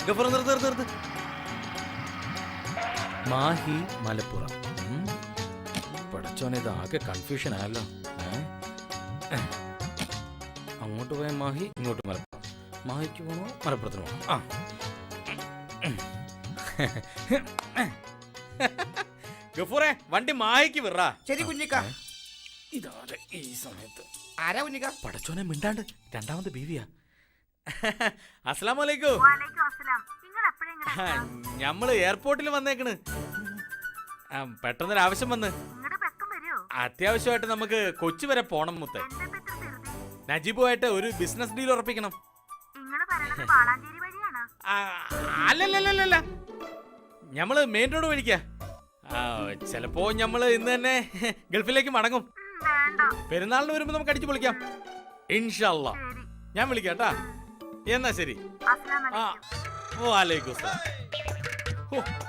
ഗഫൂർ നിർത്ത്. മാഹി മലപ്പുറം. പഠിച്ചോനെ, ഇത് ആകെ കൺഫ്യൂഷൻ ആയല്ലോ. അങ്ങോട്ട് പോയ മാഹി, ഇങ്ങോട്ട് മലപ്പുറം. മാഹിക്ക് പോകണോ മലപ്പുറത്തിന് പോകണോ? ഗഫൂറെ, വണ്ടി മാഹിക്ക് വിറാ. ശരി കുഞ്ഞിക്ക. ഇതാരെ ഈ സമയത്ത്? ആരാ കുഞ്ഞിക്ക? പടച്ചോനെ മിണ്ടാണ്ട്, രണ്ടാമത് ബീവിയാ. അസ്സലാമലൈക്കും. ഞമ്മള് എയർപോർട്ടിൽ വന്നേക്കണ്. പെട്ടെന്നൊരു ആവശ്യം വന്ന്. അത്യാവശ്യമായിട്ട് നമുക്ക് കൊച്ചി വരെ പോണം മുത്തേ. നജീബുമായിട്ട് ഒരു ബിസിനസ് ഡീൽ ഉറപ്പിക്കണം. അല്ലല്ല, ഞമ്മള് മെയിൻ റോഡ് വഴിക്കാ. ചിലപ്പോ ഞമ്മള് ഇന്ന് തന്നെ ഗൾഫിലേക്ക് മടങ്ങും. പെരുന്നാളിന് വരുമ്പോ നമുക്ക് അടിച്ചു പൊളിക്കാം ഇൻഷാ അല്ലാ. ഞാൻ വിളിക്കാട്ടാ. എന്നാ ശരി. വാലൈക്കും സലാം.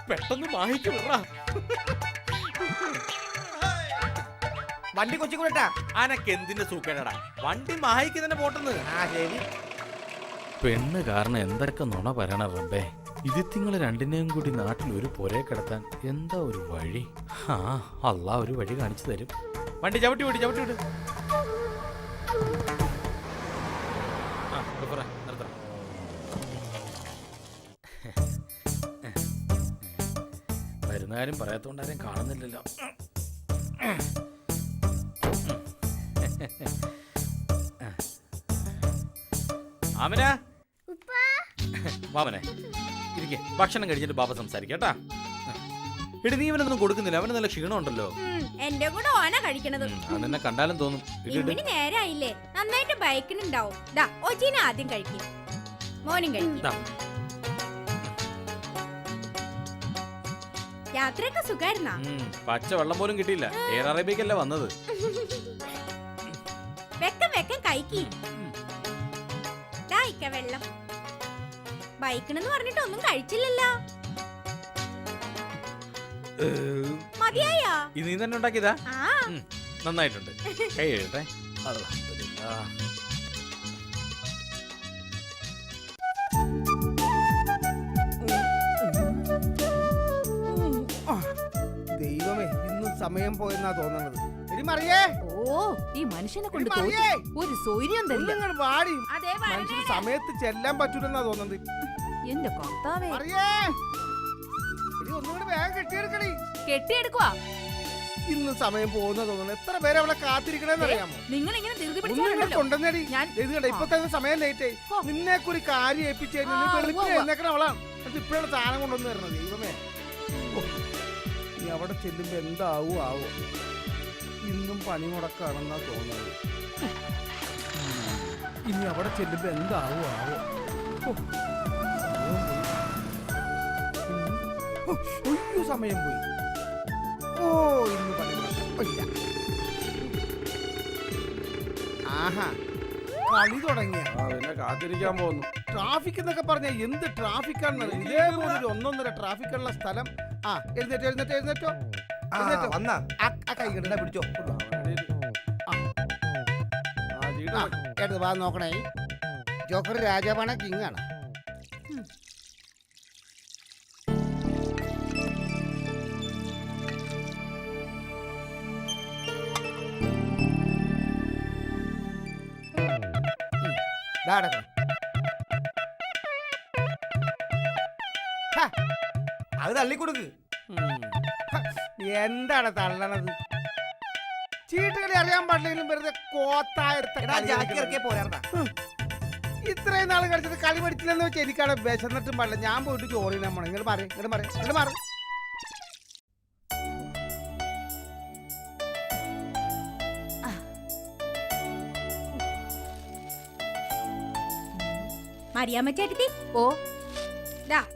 പെട്ടെന്ന് മാഹിക്ക് വിടാ. വണ്ടി കൊച്ചി കൂടാ. അനക്ക് എന്തിന്റെ സൂക്കേടാ? വണ്ടി മാഹിക്ക് തന്നെ പോട്ടെന്ന്. ശരി. പെണ്ണ് കാരണം എന്തൊക്കെ നുണ പറയണ റബ്ബേ. ഇതിങ്ങളെ രണ്ടിനെയും കൂടി നാട്ടിൽ ഒരു പുരയെ കിടത്താൻ എന്താ ഒരു വഴി? അല്ലാ ഒരു വഴി കാണിച്ചു തരും. വണ്ടി ചവിട്ടി വിട്. വരുന്നാരും പറയാത്തോണ്ടാരും കാണുന്നില്ലല്ലോ. ആമന, വാമനെ ഇരിക്കെ. ഭക്ഷണം കഴിച്ചിട്ട് ബാബ സംസാരിക്കട്ടാ. എടി, നീ ഇവനൊന്നും കൊടുക്കുന്നില്ല. അവന് നല്ല ക്ഷീണം ഉണ്ടല്ലോ. എന്റെ കൂടെ ഓന കഴിക്കണത്. അതെന്നെ കണ്ടാലും തോന്നും. നേരായില്ലേ? നന്നായിട്ട് ബൈക്കിനുണ്ടാവും. ഓച്ചീനെ ആദ്യം കഴിക്കും, മോനും കഴിക്കും. യാത്രയൊക്കെ സുഖായിരുന്നാ? പച്ച വെള്ളം പോലും കിട്ടിയില്ല. എയർ അറേബ്യക്കല്ലേ വന്നത്. വെക്കം കഴിക്കി. വെള്ളം. ബൈക്കിനെന്ന് പറഞ്ഞിട്ട് ഒന്നും കഴിച്ചില്ലല്ലോ. മതിയായാ? ഇത് നീ തന്നെ ഉണ്ടാക്കിയതാ? നന്നായിട്ടുണ്ട്. കൈ എഴുതട്ടെ. ദൈവമേ, ഇന്നും സമയം പോയെന്നാ തോന്നുന്നത്. ഈ മനുഷ്യനെ കൊണ്ട് ഒരു സൗര്യം തന്നെ. മനുഷ്യന് സമയത്ത് ചെല്ലാൻ പറ്റൂലെന്നാ തോന്നുന്നത്. എന്റെ കർത്താവേ, ഒന്നുകൂടി വേഗം കെട്ടിയെടുക്കണേ. കെട്ടിയെടുക്കുവാ. ഇന്ന് സമയം പോകുന്ന തോന്നുന്നു. എത്ര പേര് അവളെ കാത്തിരിക്കണെന്ന് അറിയാമോ? നിങ്ങൾ ഇങ്ങനെ കൊണ്ടുവന്നേടി. ഇപ്പൊ തന്നെ സമയം ലേറ്റ് ആയി. നിന്നെ ഒരു കാര്യം ഏൽപ്പിച്ചു എഴുന്നേക്കണ അവളാണ്. അത് ഇപ്പോഴാണ് സാധനം കൊണ്ടുവന്ന് തരണത്. ദൈവമേ, നീ അവിടെ ചെല്ലുമ്പോ എന്താവോ. ഇന്നും പണി മുടക്കാണെന്നാ തോന്നുന്നത്. ഇനി അവിടെ ചെല്ലുമ്പോ എന്താവോ. സമയം പോയി. ഇന്ന് പണി മുടക്കില്ല. ആഹാ, കളി തുടങ്ങിയ കാത്തിരിക്കാൻ പോകുന്നു. ട്രാഫിക് എന്നൊക്കെ പറഞ്ഞ എന്ത് ട്രാഫിക്കാണ്. ഇതേപോലെ ഒരു 1.5 ട്രാഫിക്കുള്ള സ്ഥലം. എഴുന്നേറ്റോ. കൈ കിടന്ന പിടിച്ചോ. വാ നോക്കണേ. ജോക്കർ രാജാവാണ്, കിങ് ആണ്. അത് തള്ളിക്കൊടുക്ക്. എന്താണ് തള്ളണത്? ചീട്ടുകളി അറിയാൻ പാടില്ലെങ്കിലും വെറുതെ ഇത്രയും നാൾ കളിച്ചത് കളി പഠിച്ചില്ലെന്ന് വെച്ചാൽ എനിക്കവിടെ വിശന്നിട്ടും പാടില്ല. ഞാൻ പോയിട്ട് ചോറിനാ പോണേ. ഇങ്ങോട്ട് മാറി. മറിയാമ്മ ചേട്ടത്തി,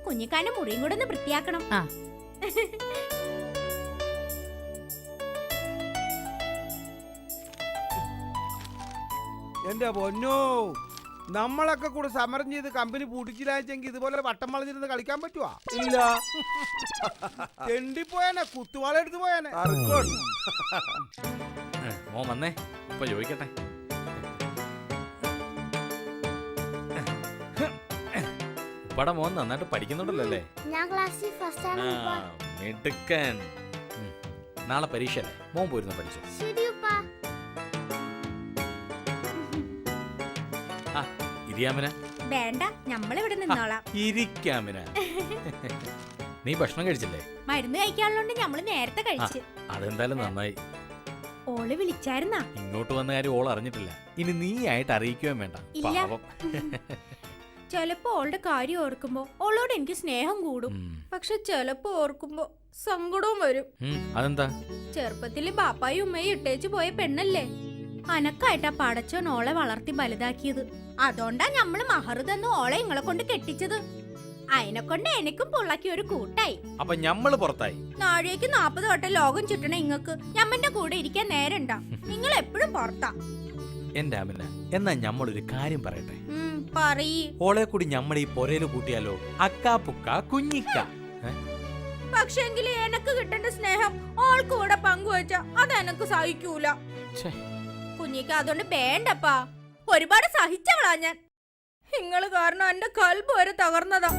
കുഞ്ഞിക്കാന്റെ മുറിയും കൂടെ ഒന്ന് വൃത്തിയാക്കണം. എന്റെ പൊന്നോ, നമ്മളൊക്കെ കൂടെ സമരം ചെയ്ത് കമ്പനി പൂട്ടിച്ചില്ലാച്ചെങ്കിൽ ഇതുപോലെ വട്ടം വളഞ്ഞിരുന്ന് കളിക്കാൻ പറ്റുവാ? ഇല്ല. തെണ്ടിപ്പോയാനെ, കുത്തുവാള എടുത്തു പോയാനെ. മോൻ വന്നേ, ഇപ്പൊ ചോദിക്കട്ടെ. ഉപ്പടെ മോൻ നന്നായിട്ട് പഠിക്കുന്നുണ്ടല്ലോ അല്ലേ? ഞാൻ ക്ലാസ്സിൽ ഫസ്റ്റ് ആണ് ഉപ്പ. മിടുക്കൻ. നാളെ പരീക്ഷ അല്ലേ, മോൻ പോയിരുന്നു പഠിച്ചു. ശരി ഉപ്പ. ഇരിയാമിന. വേണ്ട, നമ്മളിവിടെ നിന്നോളാം. ഇരിക്കാമിന. നീ ഭക്ഷണം കഴിച്ചില്ലേ? മരുന്ന് കഴിക്കാനുള്ളതുകൊണ്ട് നമ്മള് നേരത്തെ കഴിച്ചു. അതെന്തായാലും നന്നായി. ഓള് വിളിച്ചായിരുന്നാ? ഇങ്ങോട്ട് വന്ന കാര്യം ഓൾ അറിഞ്ഞിട്ടില്ല. ഇനി നീ ആയിട്ട് അറിയിക്കുകയും വേണ്ട. ഇല്ല. പാവം. ചിലപ്പോ ഓളുടെ കാര്യം ഓർക്കുമ്പോ ഓളോട് എനിക്ക് സ്നേഹം കൂടും. പക്ഷെ ചിലപ്പോ ഓർക്കുമ്പോ സങ്കടവും വരും. അതെന്താ? ചെറുപ്പത്തില് ബാപ്പായും ഉമ്മയും ഇട്ടേച്ചു പോയ പെണ്ണല്ലേ, അനക്കായിട്ടാ പടച്ചോൻ ഓളെ വളർത്തി വലുതാക്കിയത്. അതുകൊണ്ടാ ഞമ്മള് മഹറ് തന്ന് ഓളെ ഇങ്ങളെ കൊണ്ട് കെട്ടിച്ചത്. അതിനെ കൊണ്ട് എനിക്കും പുള്ളക്കി ഒരു കൂട്ടായി. അപ്പൊ ഞമ്മള് പുറത്തായി. നാഴേക്ക് 40 വട്ടം ലോകം ചുറ്റണ ഇങ്ങക്ക് ഞമ്മന്റെ കൂടെ ഇരിക്കാൻ നേരണ്ട. നിങ്ങൾ എപ്പോഴും പുറത്താ. എന്റെ അമിന, എന്നാ ഞമ്മളൊരു കാര്യം പറയട്ടെ. പറയ്. ഓളെ കൂടി ഞമ്മടെ ഈ പൊരയില് കൂട്ടിയാലോ? അക്കാ പുക്ക കുഞ്ഞിക്ക. പക്ഷെങ്കില് എനക്ക് കിട്ടേണ്ട സ്നേഹം ഓൾക്ക് കൂടെ പങ്കുവെച്ച അതെനക്ക് സഹിക്കൂല. കുഞ്ഞിക്ക അതുകൊണ്ട് വേണ്ടപ്പാ. ഒരുപാട് സഹിച്ചവളാ ഞാൻ. നിങ്ങള് കാരണം എന്റെ കൽബ് വരെ തകർന്നതാ.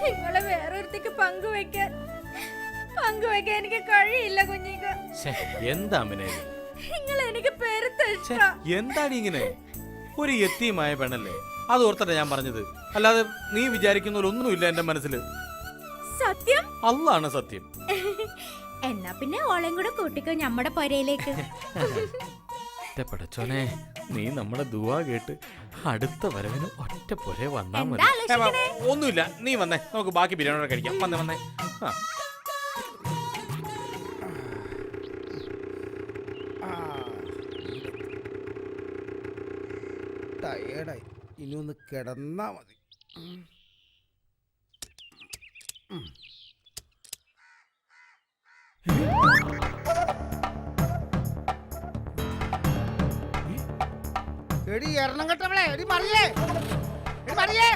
നിങ്ങളെ വേറൊരുത്തേക്ക് പങ്കുവെക്കാൻ എനിക്ക് കഴിയില്ല കുഞ്ഞിക്ക. എന്താ അമിനെ നിങ്ങൾ എനിക്ക് എന്താണ് ഇങ്ങനെ? ഒരു യത്തീമായ പെണ്ണല്ലേ, അത് ഓർത്തട്ടെ ഞാൻ പറഞ്ഞത്. അല്ലാതെ നീ വിചാരിക്കുന്നൊരൊന്നുമില്ല എന്റെ മനസ്സില്. സത്യം അള്ളാണ് സത്യം. എന്നാ പിന്നെ ഓളെയും കൂടെ കൂട്ടിക്കോ നമ്മുടെ പൊരയിലേക്ക്. പടച്ചോനെ, നീ നമ്മുടെ ദുആ കേട്ട് അടുത്ത വരവിന് ഒറ്റ പൊരെ വന്നാ മതി. എന്താ ആലോചിക്കണേ? ഒന്നുമില്ല, നീ വന്നേ, നമുക്ക് ബാക്കി ബിരിയാണി കഴിക്കാം. വന്നേ. ടയേർഡായി, ഇനി ഒന്ന് കിടന്നാ മതി. എടി എണ്ണം കെട്ടവളെ, എടി മറിയേ, എടി മറിയേ,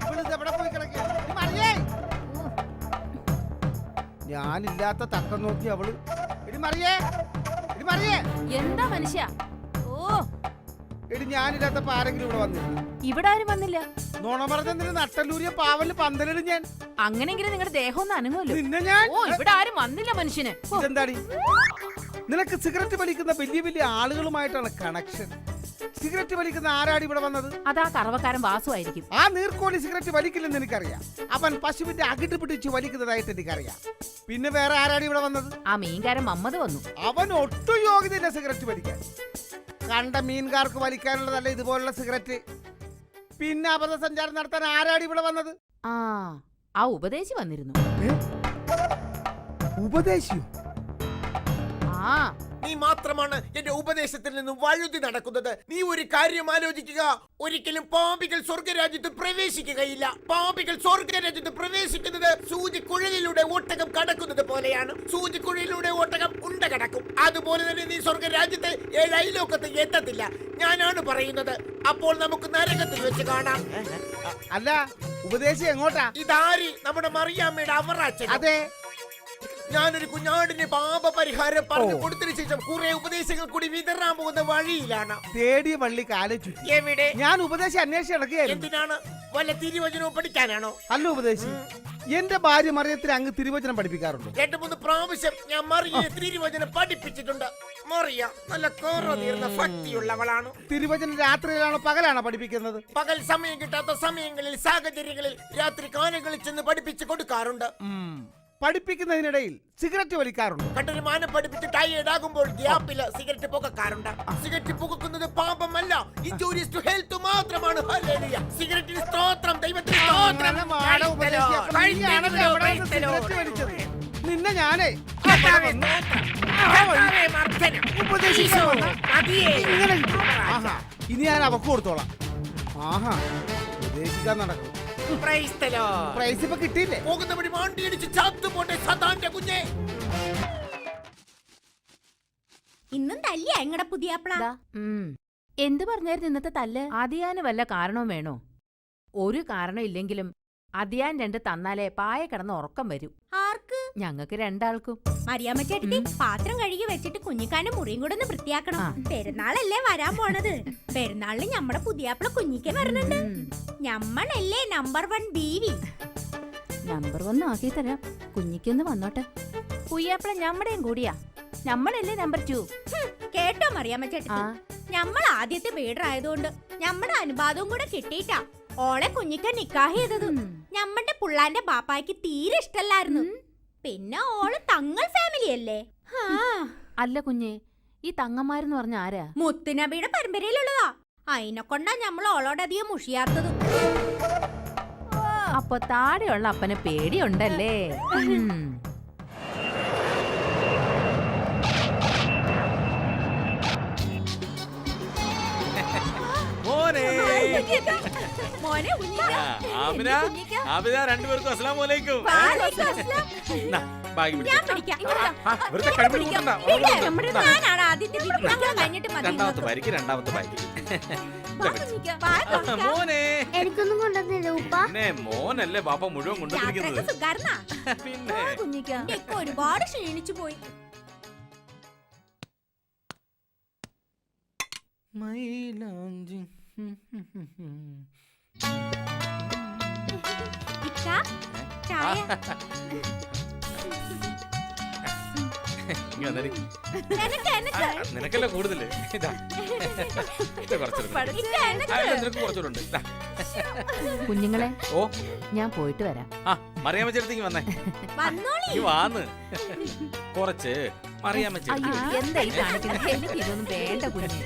ഇവളിത് എവിടെ പോയി കിടക്കുക? എടി മറിയേ, ഞാനില്ലാത്ത തക്കം നോക്കി അവള്. എടി മറിയേ, എടി മറിയേ. എന്താ മനുഷ്യ? ഓ, എടി ഞാനില്ലാത്തപ്പോ ആരെങ്കിലും ഇവിടെ വന്നില്ല? ഇവിടെ ആരും വന്നില്ല. നോണ പറഞ്ഞതിന് നട്ടല്ലൂരിയ പാവല് പന്തലിടും ഞാൻ. അങ്ങനെങ്കിലും നിങ്ങളുടെ ദേഹം ഒന്ന് അനങ്ങുമല്ലോ. നിന്നെ ഞാൻ. ഓ, ഇവിടെ ആരും വന്നില്ല മനുഷ്യന്. ഇതെന്താടി? നിനക്ക് സിഗരറ്റ് വലിക്കുന്ന വലിയ വലിയ ആളുകളുമായിട്ടാണ് കണക്ഷൻ. സിഗരറ്റ് വലിക്കുന്ന ആരാടി ഇവിടെ വന്നത്? അതാ കറവക്കാരൻ വാസുവായിരിക്കും. ആ നീർക്കോലി സിഗരറ്റ് വലിക്കില്ലെന്ന് എനിക്കറിയാം. അവൻ പശുവിന്റെ അകിട്ട് പിടിച്ച് വലിക്കുന്നതായിട്ട് എനിക്കറിയാം. പിന്നെ വേറെ ആരാടി ഇവിടെ വന്നത്? ആ മീൻകാരൻ മമ്മദ് വന്നു. അവൻ ഒട്ടും യോഗ്യതയില്ല സിഗരറ്റ് വലിക്കാൻ. കണ്ട മീൻകാർക്ക് വലിക്കാനുള്ളതല്ല ഇതുപോലുള്ള സിഗരറ്റ്. പിന്നെ അബദ്ധസഞ്ചാരം നടത്താൻ ആരാടി ഇവിടെ വന്നത്? ആ ഉപദേശി വന്നിരുന്നു. ഉപദേശിയോ? ആ, നീ മാത്രമാണ് എന്റെ ഉപദേശത്തിൽ നിന്നും വഴുതി നടക്കുന്നത്. നീ ഒരു കാര്യം ആലോചിക്കുക. ഒരിക്കലും പാപികൾ സ്വർഗരാജ്യത്ത് പ്രവേശിക്കുകയില്ല. പാപികൾ സ്വർഗരാജ്യത്ത് പ്രവേശിക്കുന്നത് സൂചിക്കുഴലിലൂടെ ഒട്ടകം കടക്കുന്നത് പോലെയാണ്. സൂചിക്കുഴലിലൂടെ ഒട്ടകം ഉണ്ട കടക്കും. അതുപോലെ തന്നെ നീ സ്വർഗരാജ്യത്തെ 7 അയലോക്കത്ത് എത്തത്തില്ല. ഞാനാണ് പറയുന്നത്. അപ്പോൾ നമുക്ക് നരകത്തിൽ വെച്ച് കാണാം. അല്ല, ഉപദേശി എങ്ങോട്ടാ? ഇതാരി നമ്മുടെ മറിയാമ്മയുടെ അവറാച്ചൻ. അതെ, ഞാനൊരു കുഞ്ഞാടിന് പാപപരിഹാരം പറഞ്ഞു കൊടുത്തതിനു ശേഷം കുറെ ഉപദേശങ്ങൾ കൂടി വിതറാൻ പോകുന്ന വഴിയിലാണ്. തേടിയ വള്ളി കാലെ ചുറ്റി. എവിടെ? ഞാൻ ഉപദേശി അന്വേഷിച്ച് നടക്കുകയായിരുന്നു. എന്തിനാണ്? വല്ല തിരുവചനവും പഠിക്കാനാണോ? അല്ല ഉപദേശി, എന്റെ ഭാര്യ മറിയത്തിന് അങ്ങ് തിരുവചനം പഠിപ്പിക്കാറുണ്ടോ? 2-3 പ്രാവശ്യം ഞാൻ മറിയെ തിരുവചനം പഠിപ്പിച്ചിട്ടുണ്ട്. മറിയ നല്ല കോറ തീർന്ന ഭക്തിയുള്ളവളാണ്. തിരുവചനം രാത്രിയിലാണോ പകലാണോ പഠിപ്പിക്കുന്നത്? പകൽ സമയം കിട്ടാത്ത സമയങ്ങളിൽ സാഹചര്യങ്ങളിൽ രാത്രി കാലങ്ങളിൽ ചെന്ന് പഠിപ്പിച്ചു കൊടുക്കാറുണ്ട്. പഠിപ്പിക്കുന്നതിനിടയിൽ സിഗരറ്റ് വലിക്കാറുണ്ട്. കണ്ടൊരു മാനം പഠിപ്പിച്ച് ടയേർഡ് ആകുമ്പോൾ ഗ്യാപ്പില് സിഗരറ്റ് പുകക്കാറുണ്ട്. സിഗരറ്റ് പുകക്കുന്നത് പാപമല്ല, ഇൻജൂറിയസ് ടു ഹെൽത്ത് മാത്രമാണ്. ഹല്ലേലൂയ. സിഗരറ്റിന് സ്തോത്രം, ദൈവത്തിന് സ്തോത്രം. നിന്നെ ഞാനേ ഇനി ഞാൻ അവക്ക് കൊടുത്തോളാം. ആഹാ, ഉപദേശിക്കാൻ നടക്കും. പ്രൈസ് ഇപ്പൊ കിട്ടിയില്ലേ? പോകുന്ന വഴി മാണ്ടിയടിച്ച് ചാത്തുപോട്ടെ സദാന്റെ കുഞ്ഞേ. ഇന്നും തല്ലിയ എങ്ങടെ പുതിയാപ്ല? എന്ത് പറഞ്ഞായിരുന്നു ഇന്നത്തെ തല്ല്? അതിയാന് വല്ല കാരണവും വേണോ? ഒരു കാരണം ഇല്ലെങ്കിലും അതിയാൻ 2 തന്നാലേ പായ കിടന്ന് ഉറക്കം വരൂ. ആർക്ക്? ഞങ്ങൾക്ക് രണ്ടാൾക്കും. മറിയാമ്മ ചേട്ടത്തി പാത്രം കഴുകി വെച്ചിട്ട് കുഞ്ഞിക്കാന്റെ മുറിയും കൂടെ ഒന്ന് വൃത്തിയാക്കണം. പെരുന്നാളല്ലേ വരാൻ പോണത്. പെരുന്നാളിന് നമ്മുടെ പുതിയാപ്പിള കുഞ്ഞിക്ക വരണുണ്ട്. ഞമ്മളല്ലേ നമ്പർ 1 ബീവി. നമ്പർ 1 ആക്കി തരാം. കുഞ്ഞിക്കൊന്ന് വന്നോട്ടെ. പുയ്യാപ്പിള ഞമ്മടെയും കൂടിയാ. നമ്മളല്ലേ നമ്പർ 2. കേട്ടോ മറിയാമ്മ ചേട്ടത്തി, ഞമ്മൾ ആദ്യത്തെ ബീഡറായതുകൊണ്ട് ഞമ്മടെ അനുവാദവും കൂടെ കിട്ടിയിട്ടാ ഓളെ കുഞ്ഞിക്ക നിക്കാഹ് ചെയ്തത്. ഞമ്മടെ പുള്ളാന്റെ ബാപ്പായ്ക്ക് തീരെ ഇഷ്ടല്ലായിരുന്നു. പിന്നെ ഓള് തങ്ങൾ ഫാമിലി അല്ലേ. അല്ല കുഞ്ഞെ, ഈ തങ്ങന്മാരെന്ന് പറഞ്ഞ ആരാ? മുത്തുനബിയുടെ പരമ്പരയിലുള്ളതാ. അതിനെ കൊണ്ടാ ഞമ്മൾ ഓളോടധികം മുഷിയാത്തത്. അപ്പൊ താഴെയുള്ള അപ്പനെ പേടിയുണ്ടല്ലേ? മോനെ മോനെ കുഞ്ഞിക്ക. ആമിന, ആമിന, രണ്ടുപേർക്കും അസ്സലാമു അലൈക്കും. വാലൈക്കും അസ്സലാം. നാ, ബാഗ് പിടിക്ക്. ഞാൻ പിടിക്കാം. വെറുതെ കഴുകി കൂട്ടണ്ട. ഞാനാണ് ആദ്യത്തെ ബീവി. ഞങ്ങൾ കഴിഞ്ഞിട്ട് മതി. രണ്ടാമത്തെ ബാഗ്, രണ്ടാമത്തെ ബാഗ്. വാ കുഞ്ഞിക്ക, വാ കുഞ്ഞിക്ക. മോനെ, എനിക്കൊന്നും കൊണ്ടുവന്നില്ല ഉപ്പ. പിന്നെ മോനല്ലേ ബാപ്പ മുഴുവൻ കൊണ്ടുവന്നിരിക്കുന്നത്. യാത്രയൊക്കെ സുഖാർന്നാ? പിന്നെ കുഞ്ഞിക്ക ഇക്ക ഒരുപാട് ക്ഷീണിച്ചു പോയി. മൈലാഞ്ചി. ഇക്ക, ചായ. ഇങ്ങ് വന്നെടി. എനക്ക്. നിനക്കല്ലേ കൂടുതല്. ഇതാ. ഇത് കുറച്ചുകൂടെ. ഇക്ക, എനക്ക്. നിനക്ക് കുറച്ചുകൂടെ ഉണ്ട്. ഇതാ. കുഞ്ഞുങ്ങളെ, ഓ, ഞാൻ പോയിട്ട് വരാം. മറിയാമ്മ ചേട്ടത്തിക്ക് വന്നേ. വന്നോളി. ഈ വാന്ന് കുറച്ച് മറിയാമ്മ അയ്യോ, ചേട്ടത്തി. എന്താ ഈ കാണിക്കുന്നത്? എനിക്ക് ഇതൊന്നും വേണ്ട കുഞ്ഞെ.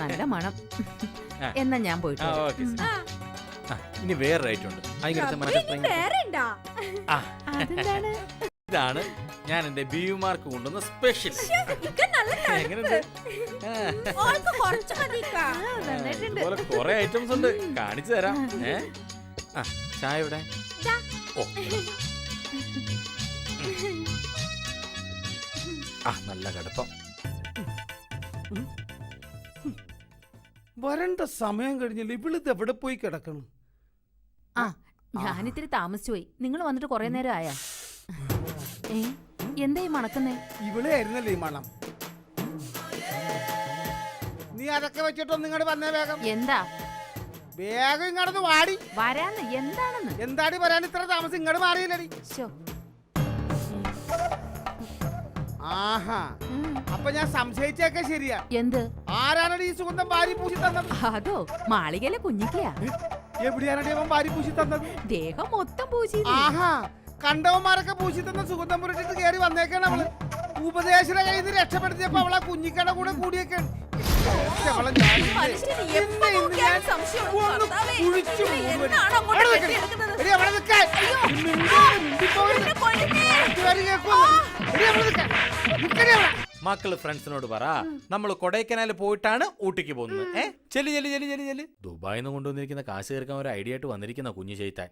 നല്ല മണം. എന്നാ ഞാൻ പോയിട്ട് വരാം. ഓക്കെ. ഇനി വേറെ റൈറ്റ് ഉണ്ട്. അതിനകത്ത് മറ്റേ ഇനി വേറെ ഉണ്ടാ? അതെന്താണ്? ഇതാണ് ഞാൻ എന്റെ ബിയുമാർക്ക് കൊണ്ടുവന്ന സ്പെഷ്യൽ. ഇക്ക നല്ല എങ്ങനെയുണ്ട്? ഓൾക്ക് കുറച്ച് മതി ഇക്ക. നന്നായിട്ടുണ്ട്. ഇതുപോലെ കുറെ ഐറ്റംസ് ഉണ്ട്, കാണിച്ചു തരാം. ചായ ഇവിടെ. ദാ. ഓ, നല്ല കടുപ്പം. വരണ്ട സമയം കഴിഞ്ഞില്ല. ഇവിളിത് എവിടെ പോയി കിടക്കണം? ഞാനിത്തിരി താമസിച്ചു പോയി. നിങ്ങൾ വന്നിട്ട് കുറെ നേരം ആയാ? എന്താ ഈ മണക്കുന്നേ? ഇവിടെ ആയിരുന്നല്ലേ ഈ മണം. നീ അതൊക്കെ വെച്ചിട്ടൊന്നും ഇങ്ങോട്ട് വന്നേ വേഗം. എന്താ? വേഗം ഇങ്ങോട്ട് വാടി. വരാന്ന് എന്താണെന്ന്? എന്താടി വരാൻ ഇത്ര താമസം? ഇങ്ങോട്ട് മാറിയില്ലടി. ശോ. ആഹാ, അപ്പൊ ഞാൻ സംശയിച്ചേക്കെ ശരിയാ. എന്ത്? ആരാണടി ഈ സുഗന്ധം വാരി പൂശി തന്നത്? അതോ മാളികയിലെ കുഞ്ഞിക്കയാ. എവിടെയാണടി അവൻ വാരി പൂശി തന്നത്? ദേഹം മൊത്തം പൂശി. ആഹാ, കണ്ടവന്മാരൊക്കെ പൂശി തന്ന സുഗന്ധം പുരട്ടിട്ട് കയറി വന്നേക്കാണ് അവള്. ഉപദേശയുടെ കയ്യിൽ നിന്ന് രക്ഷപ്പെടുത്തിയപ്പോ അവളെ കുഞ്ഞിക്കട കൂടെ കൂടിയേക്കാണ്. മക്കള് ഫ്രണ്ട്സിനോട് പറ, നമ്മൾ കൊടൈക്കനാൽ പോയിട്ടാണ് ഊട്ടിക്ക് പോകുന്നത്. ചെല്ലു ചെല്ലു ചെല്ലു ചെല്ലു ചെല്ലു. ദുബായിൽ നിന്ന് കൊണ്ടുവന്നിരിക്കുന്ന കാശ് തീർക്കാൻ ഒരു ഐഡിയ ആയിട്ട് വന്നിരിക്കുന്ന കുഞ്ഞു ചെയ്താൻ.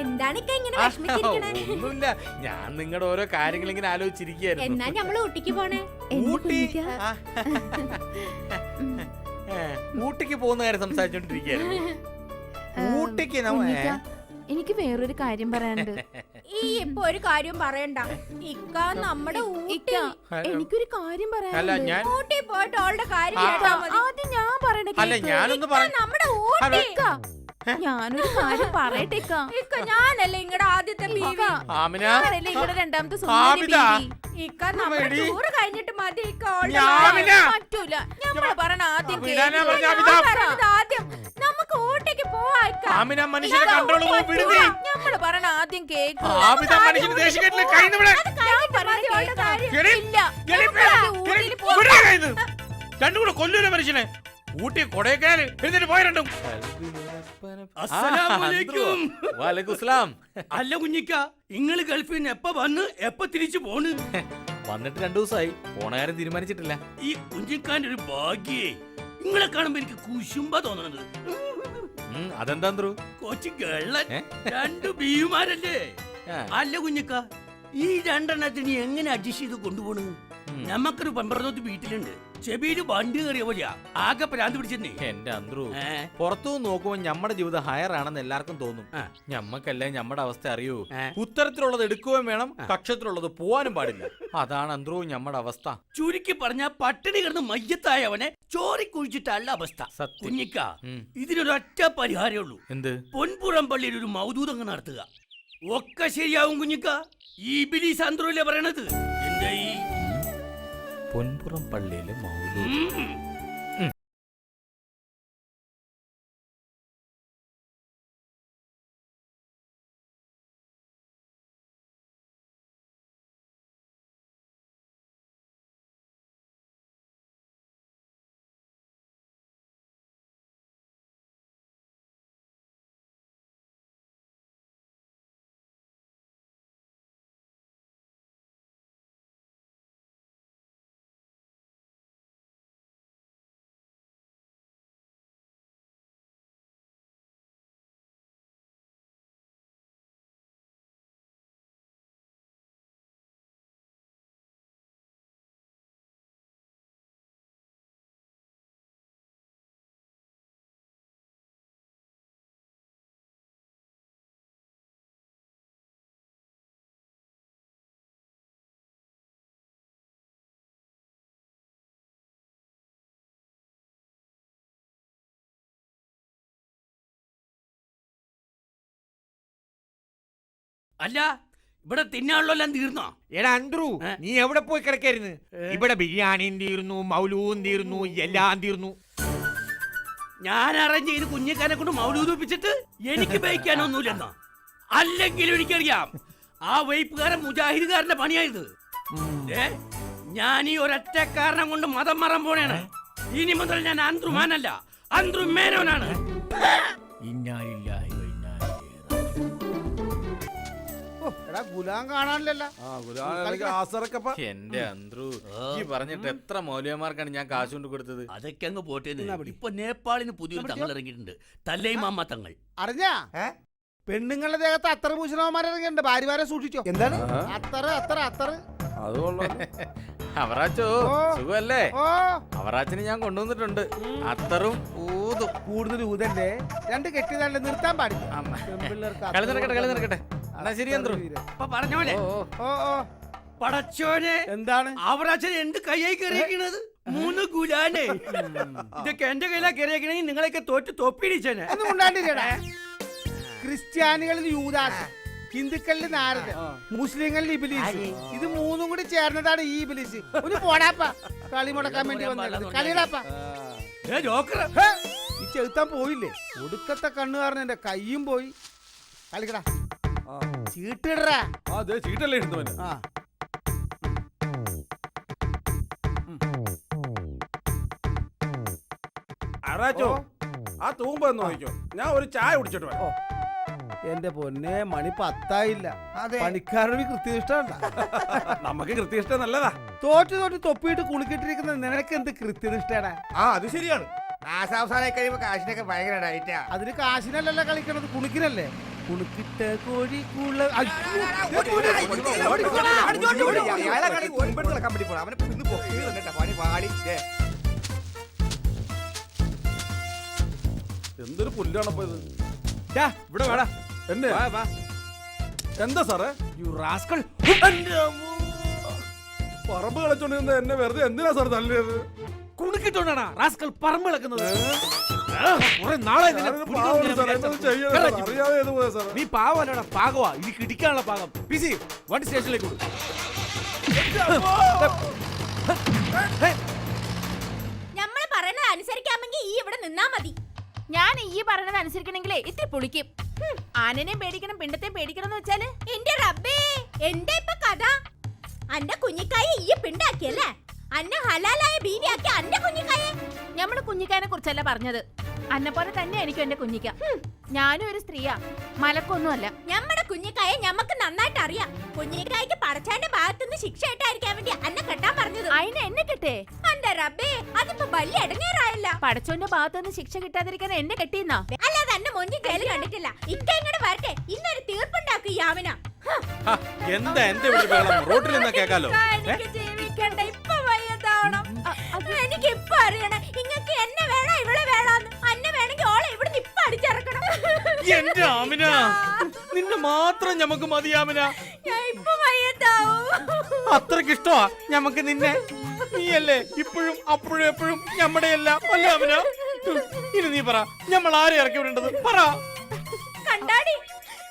എന്താണ് ഇക്ക ഇങ്ങനെ വിഷമിച്ചിരിക്കണേ? ഒന്നുമില്ല, ഞാൻ നിങ്ങളുടെ ഓരോ കാര്യങ്ങൾ ഇങ്ങനെ ആലോചിച്ചിരിക്കുകയായിരുന്നു. എന്നാ ഞമ്മള് ഊട്ടിക്ക് പോണേ? ഊട്ടി ഊട്ടിക്ക് പോകുന്ന കാര്യം സംസാരിച്ചോണ്ടിരിക്കുകയായിരുന്നു. ഊട്ടിക്ക് എനിക്ക് വേറൊരു കാര്യം പറയാനുണ്ട്. ഈ ഇപ്പൊ ഒരു കാര്യം പറയണ്ട ഇക്ക. നമ്മുടെ ഊട്ടി. എനിക്കൊരു കാര്യം അല്ല, പറയാനുണ്ട്. ഞാൻ ഊട്ടി പോയിട്ട് അവളുടെ കാര്യം കേട്ടാ മതി. ആദ്യം ഞാൻ പറയണ അല്ല, ഞാനൊന്ന് പറ. നമ്മുടെ ഊട്ടി. ഞാനൊരു കാര്യം പറയട്ടെ ഇക്ക. ഇക്ക ഞാനല്ലേ ഇങ്ങടെ ആദ്യത്തെ ബീവി. ആമിന, ഞാനല്ലേ ഇങ്ങടെ രണ്ടാമത്തെ സുന്ദരി ആമിന. ബീവി. ഇക്ക നമ്മുടെ എടി. ടൂറ് കഴിഞ്ഞിട്ട് മതി ഇക്ക അവളുടെ ആമിന. കാര്യം. പറ്റൂല. ഞമ്മള് പറയണ ആദ്യം വിടാനാ കേക്ക്. പറഞ്ഞ ഞാൻ അമിതാ. പറയണത് ആദ്യം നമുക്ക് ഊട്ടിക്ക് പോവാ ഇക്ക. ആമിന മനുഷ്യനെ കൺട്രോൾ വിടുതി. ഞമ്മള് പറയണ ആദ്യം കേക്ക്. ആമിത മനുഷ്യന് ദേഷ്യം കെട്ടില്ല. കൈന്ന് വിടാൻ. ഞാൻ പറഞ്ഞത് അവളുടെ കാര്യം. എടി, ഇല്ല. എടി, ഞമ്മള് ഊട്ടിയിൽ പോ- വിടാ കൈന്ന്. രണ്ടും കൂടെ കൊല്ലൂല മനുഷ്യനെ. ഊട്ടി കൊടൈക്കനാൽ എഴുന്നേറ്റ് പോയ രണ്ടും. അസ്സലാമലൈക്കും. വലൈക്കും സലാം. അല്ല കുഞ്ഞിക്ക, ഇങ്ങള് ഗൾഫിൽ നിന്ന് എപ്പ വന്ന് എപ്പ തിരിച്ചു പോണ്? വന്നിട്ട് 2 ദിവസമായി. പോണ കാര്യം തീരുമാനിച്ചിട്ടില്ല. ഈ കുഞ്ഞിക്കാന്റെ ഒരു ഭാഗ്യേ. ഇങ്ങളെ കാണുമ്പോ എനിക്ക് കുശുമ്പ തോന്നണത്. അതെന്താ കൊച്ചു ഗള്ളൻ. 2 ബീമാരല്ലേ? അല്ല കുഞ്ഞിക്ക, ഈ 2 എണ്ണത്തിന് എങ്ങനെ അഡ്ജസ്റ്റ് ചെയ്ത് കൊണ്ടുപോണു? നമുക്കൊരു പമ്പറന്നോത്ത് വീട്ടിലുണ്ട്. ചെവിയില് വണ്ടി കയറിയ പോലെയാ ആകെ ഭ്രാന്ത് പിടിച്ചെന്നേ. എന്റെ അന്ത്രു ഏ? പുറത്തു നോക്കുമ്പോ നമ്മുടെ ജീവിതം ഹയർ ആണെന്ന് എല്ലാവർക്കും തോന്നും. ആ. ഞമ്മക്കല്ലേ നമ്മുടെ അവസ്ഥ അറിയൂ. ഏ? ഉത്തരത്തിലുള്ളത് എടുക്കുകയും വേണം, കക്ഷത്തിലുള്ളത് പോവാനും പാടില്ല. അതാണ് അന്ത്രു നമ്മുടെ അവസ്ഥ. ചുരുക്കി പറഞ്ഞ പട്ടിണി കിടന്ന് മയ്യത്തായവനെ ചോറി കുഴിച്ചിട്ടല്ല അവസ്ഥ. സത്യം. കുഞ്ഞിക്ക, ഉം. ഇതിനൊരൊറ്റ പരിഹാരമേ ഉള്ളൂ. എന്ത്? പൊൻപുറം പള്ളിയിൽ ഒരു മൗദൂദങ്ങ് നടത്തുക. ഒക്കെ ശരിയാവും കുഞ്ഞിക്ക. ഈ ബിലീസ് അന്ത്രല്ലേ പറയണത്. എന്താ ഈ പൊൻപുറം പള്ളിയിലെ മൗലൂദ്. ഉം. അല്ല, ഇവിടെ തിന്നാനുള്ളെല്ലാം തീർന്നോ? എടാ അന്ത്രു, ഏ? നീ എവിടെ പോയി കിടക്കായിരുന്നു? ഇവിടെ ബിരിയാണിയും തീർന്നു, മൗലൂദും തീർന്നു, എല്ലാം തീർന്നു. ഞാൻ അറേഞ്ച് ചെയ്ത് കുഞ്ഞിക്കാനെ കൊണ്ട് മൗലൂദിപ്പിച്ചിട്ട് എനിക്ക് ബൈക്കാനൊന്നുമില്ലെന്നോ? അല്ലെങ്കിൽ എനിക്കറിയാം ആ വൈപ്പുകാരൻ മുജാഹിദുകാരന്റെ പണിയായത്. ഏ, ഞാൻ ഈ ഒരൊറ്റ കാരണം കൊണ്ട് മതം മാറാൻ പോണേണ്. ഇനി മുതൽ ഞാൻ അന്ത്രുമാനല്ല, അന്ത്രുമേനോനാണ്. ഓ, എടാ ഗുലാം കാണാനില്ലല്ലോ. എന്റെ അന്ത്രു, ഈ പറഞ്ഞിട്ട് എത്ര മൗലിയമാർക്കാണ് ഞാൻ കാശ് കൊണ്ട് കൊടുത്തത്? അതൊക്കെ അങ്ങ് പോട്ടേന്ന്. ഇപ്പൊ നേപ്പാളിന് പുതിയൊരു തങ്ങൾ ഇറങ്ങിയിട്ടുണ്ട്, തല്ലൈമാമ്മ തങ്ങൾ. അറിഞ്ഞാ പെണ്ണുങ്ങളുടെ ദേഹത്ത് അത്തറ പൂശണവന്മാരിറങ്ങിണ്ട്. ഭാര്യമാരെ സൂക്ഷിച്ചോ. എന്താണ് അത്തറ് അത്തറ് അത്തറ്? അവറാച്ചോ ഓ. സുഖല്ലേ? ഓ, അവറാച്ചിന് ഞാൻ കൊണ്ടുവന്നിട്ടുണ്ട് അത്തറും ഊതും. കൂടുതൽ ഊതല്ലേ, രണ്ട് കെട്ടിയതല്ലേ, നിർത്താൻ പാടില്ല. അമ്മ. പെൺപിള്ളേർക്ക് കളി നടക്കട്ടെ, കളി നടക്കട്ടെ. എന്നാ ശരി അന്ത്രു. അപ്പൊ പറഞ്ഞോലെ ഓ, ഓ. ഓ ഓ, പടച്ചോനെ, എന്താണ് അവരാച്ചൻ എന്ത് കയ്യായി കയറിയിരിക്കണത്? 3 ഗുലാനെ. ഇതൊക്കെ എന്റെ കയ്യിലാ കയറിയിരിക്കണെങ്കിൽ നിങ്ങളെയൊക്കെ തോറ്റ് തൊപ്പിടിച്ചേനെ. ഒന്നും ഉണ്ടാണ്ടില്ലടാ. ക്രിസ്ത്യാനികളിൽ യൂദാസ്, ഹിന്ദുക്കളിൽ നാരദൻ, മുസ്ലിങ്ങളിൽ ഇബിലീസ്. ഇത് മൂന്നും കൂടി ചേർന്നതാണ് ഈ ഇബിലീസ്. ഒന്ന് പോടാപ്പ, കളി മുടക്കാൻ വേണ്ടി വന്നത്. കളിയിടാപ്പ. ഏ, ജോക്കറ്. ഹേ, ഈ ചെറുത്താൻ പോയില്ലേ? ഒടുക്കത്തെ കണ്ണുകാരൻ എന്റെ കയ്യും പോയി. കളിക്കടാ, ചീട്ടിടറാ. ചീട്ടല്ലേ ഇടുന്നവന്. ആ, അറാച്ചോ, ഓ. ആ തൂമ്പ എന്ന് നോക്കിക്കോ. ഞാൻ ഒരു ചായ കുടിച്ചിട്ട് വരാം. എന്റെ പൊന്നെ, മണി 10 പണിക്കാരുടെ കൃത്യനിഷ്ഠ. നമുക്ക് കൃത്യനിഷ്ഠ നല്ലതാ. തോറ്റ് തോറ്റ് തൊപ്പിയിട്ട് കുളിക്കിട്ടിരിക്കുന്ന നിനക്ക് എന്ത് കൃത്യനിഷ്ഠയാണ്? ആ, അത് ശരിയാണ്. മാസാവസാനായി കഴിയുമ്പോ കാശിനൊക്കെ ഭയങ്കര ഡയറ്റാ. അതിന് കാശിനല്ലല്ലോ കളിക്കണത്, കുണിക്കിനല്ലേ. കുണുക്കിട്ട കോഴി കുള എന്തൊരു പുല്ലാണപ്പോ ഇത്. ഇവിടെ വേടാ. എന്നെ എന്താ സാറേ? പറമ്പ് കളിച്ചോണ്ടിരുന്ന എന്നെ വെറുതെ എന്തിനാ സാർ തല്ലിയത്? കുണുക്കിട്ടോണ്ടാണ് റാസ്കൽ പറമ്പ് കിടക്കുന്നത്. അറിയാതെ സാർ. നീ പാവല്ലടാ, പാകവാ. ഇത് കിടിക്കാനുള്ള പാകം. പിസി വണ്ടി സ്റ്റേഷനിലേക്ക് കൊടുക്കും. നമ്മള് പറയുന്നത് അനുസരിക്കാമെങ്കിൽ ഈ ഇവിടെ നിന്നാ മതി. ഞാൻ ഈ പറയണത് അനുസരിക്കണെങ്കിലേ ഇത്തിരി പൊളിക്കും. ആനനെയും പേടിക്കണം, പിണ്ടത്തെയും പേടിക്കണം എന്ന് വെച്ചാല് എന്റെ റബ്ബേ, എന്താ ഇപ്പൊ കഥ? അന്റെ കുഞ്ഞിക്കായ ഈ പിണ്ടാക്കിയല്ലേ? അന്നെ ഹലാലായ ബീവിയാക്കി അന്റെ കുഞ്ഞിക്കായെ. ഞമ്മള് കുഞ്ഞിക്കാനെ കുറിച്ചല്ല പറഞ്ഞത്. അന്നെ പോലെ തന്നെ എനിക്കും എന്റെ കുഞ്ഞിക്ക. ഞാനും ഒരു സ്ത്രീയാ, മലക്കൊന്നുമല്ല. ഞമ്മടെ കുഞ്ഞിക്കായെ ഞമ്മക്ക് നന്നായിട്ട് അറിയാം. കുഞ്ഞിക്കായ്ക്ക് പടച്ചാന്റെ ഭാഗത്തുനിന്ന് ശിക്ഷ ഇട്ടായിരിക്കാൻ വേണ്ടി അന്നെ കെട്ടാൻ പറഞ്ഞത്. അതിന് എന്നെ കിട്ടേ? അന്റെ റബ്ബേ, അതിപ്പോ വലിയ ഇടങ്ങേറായല്ല. പടച്ചോന്റെ ഭാഗത്തുനിന്ന് ശിക്ഷ കിട്ടാതിരിക്കാൻ എന്നെ കെട്ടിയെന്നാ? അല്ലാതെ അന്നെ മുന്നിൽ ജയില് കണ്ടിട്ടില്ല. ഇക്ക ഇങ്ങോട്ട് വരട്ടെ, ഇന്നൊരു തീർപ്പുണ്ടാക്കും യാവന. എന്താ എന്റെ വീട്ടിൽ റോട്ടിൽ നിന്നാ കേക്കാലോ. എനിക്ക് ജീവിക്കണ്ട, ഇപ്പൊ വയ്യതാവണം. എനിക്ക് ഇപ്പൊ അറിയണം ഇങ്ങക്ക് എന്നെ വേണോ ഇവളെ വേണോന്ന്. അന്നെ വേണമെങ്കിൽ ഓളെ ഇവിടുന്ന് ഇപ്പൊ അടിച്ചിറക്കണം. എന്റെ ആമിന, നിന്നെ മാത്രം ഞമ്മക്ക് മതി ആമിന. ഞാൻ ഇപ്പൊ മയ്യത്താവും. അത്രക്ക് ഇഷ്ടമാ ഞമ്മക്ക് നിന്നെ. നീയല്ലേ ഇപ്പോഴും അപ്പോഴും എപ്പോഴും ഞമ്മടെ എല്ലാം അല്ല ആമിന. ഇനി നീ പറ, ഞമ്മൾ ആരെ ഇറക്കി വിടേണ്ടത് പറ. കണ്ടാടി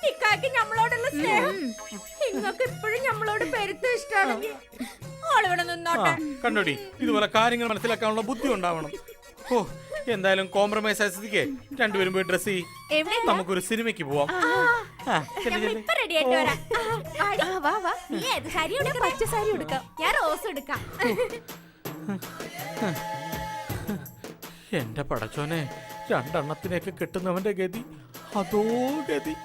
ഇക്കാക്ക് നമ്മളോടുള്ള സ്നേഹം. ഇങ്ങക്ക് ഇപ്പോഴും നമ്മളോട് പെരുത്ത ഇഷ്ടാണെങ്കിൽ ഓളിവിടെ നിന്നോട്ടെ. കണ്ടോടി, ഇതുപോലെ കാര്യങ്ങൾ മനസ്സിലാക്കാനുള്ള ബുദ്ധി ഉണ്ടാവണം. ഓ, എന്തായാലും കോംപ്രമൈസ് ആയ സ്ഥിതിക്ക് രണ്ടുപേരും പോയി ഡ്രസ് ചെയ്യും. നമുക്കൊരു സിനിമയ്ക്ക് പോവാം. ഇപ്പൊ റെഡി ആയിട്ട് വരാം. വാ വാ, നീ ഏത് സാരി ഉടുക്കാം? പച്ച സാരി എടുക്കാം. ഞാൻ റോസ് എടുക്കാം. എന്റെ പടച്ചോനെ, രണ്ടെണ്ണത്തിനെയൊക്കെ കെട്ടുന്നവന്റെ ഗതി അതോ ഗതി.